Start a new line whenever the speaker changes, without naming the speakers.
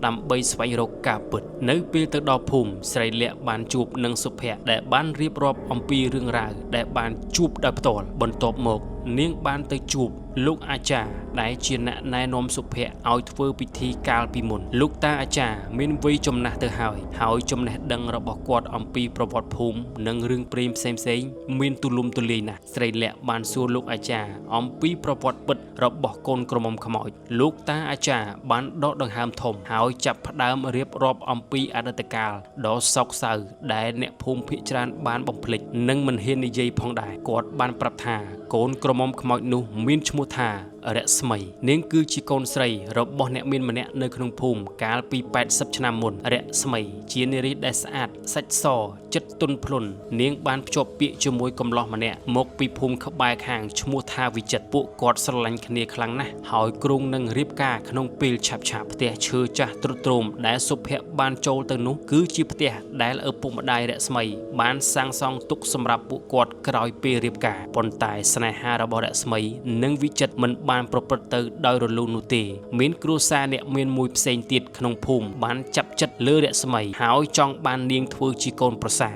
ដើម្បីស្វែងរកការពិតនៅពេលទៅដល់ភូមិស្រីលក្ខបានជួបនឹងសុភ័ក្រដែលបានរៀបរាប់អំពីរឿងរ៉ាវដែលបានជួបដោយផ្ទាល់បន្ទាប់មកនាងបានទៅជួបលោកអាចារ្យដែលជាអ្នកណែនាំសុភ័ក្រឲ្យធ្វើពិធីកាលពីមុនលោកតាអាចារ្យមានវ័យចំណាស់ទៅហើយចំណេះដឹងរបស់គាត់អំពីប្រវត្តិភូមិនិងរឿងព្រេងផ្សេងៗមានទូលំទូលាយណាស់ស្រីលក្ខបានសួរលោកអាចារ្យអំពីប្រវត្តិពិតរបស់កូនក្រមុំខ្មោចលោកតាអាចារ្យបានដកដង្ហើមធំហើយចាប់ផ្ដើមរៀបរាប់អំពីអតីតកាលដ៏សោកសៅដែលអ្នកភូមិភាគច្រើនបានបំភ្លេចនិងមិនហ៊ាននិយាយផងដែរគាត់បានប្រាប់ថាកូនក្រមុំខ្មោចនោះមានឈ្មោះថារស្មីនាងគឺជាកូនស្រីរបស់អ្នកមានម្នាក់នៅក្នុងភូមិកាលពី80ឆ្នាំមុនរស្មីជានារីដែលស្អាតសាច់សចិត្តទន់ភ្លន់នាងបានភ្ជាប់ពាក្យជាមួយកំឡោះម្នាក់មកពីភូមិក្បែរខាងឈ្មោះថាវិចិត្រពួកគាត់ស្រឡាញ់គ្នាខ្លាំងណាស់ហើយគ្រោងនឹងរៀបការក្នុងពេលឆាប់ផ្ទះឈើចាស់ទ្រុឌទ្រោមដែលសុភ័ក្របានចូលទៅនោះគឺជាផ្ទះដែលឪពុកម្ដាយរស្មីបានសាងសង់ទុកសម្រាប់ពួកគាត់ក្រោយពេលរៀបការប៉ុន្តែស្នេហារបស់រស្មីនិងវិចិត្រមិនបានប្រព្រឹត្តទៅដោយរលូននោះទេមានគ្រួសារអ្នកមានមួយផ្សេងទៀតក្នុងភូមិបានចាប់ចិត្តលើរស្មីហើយចង់បាននាងធ្វើជាកូនប្រសារ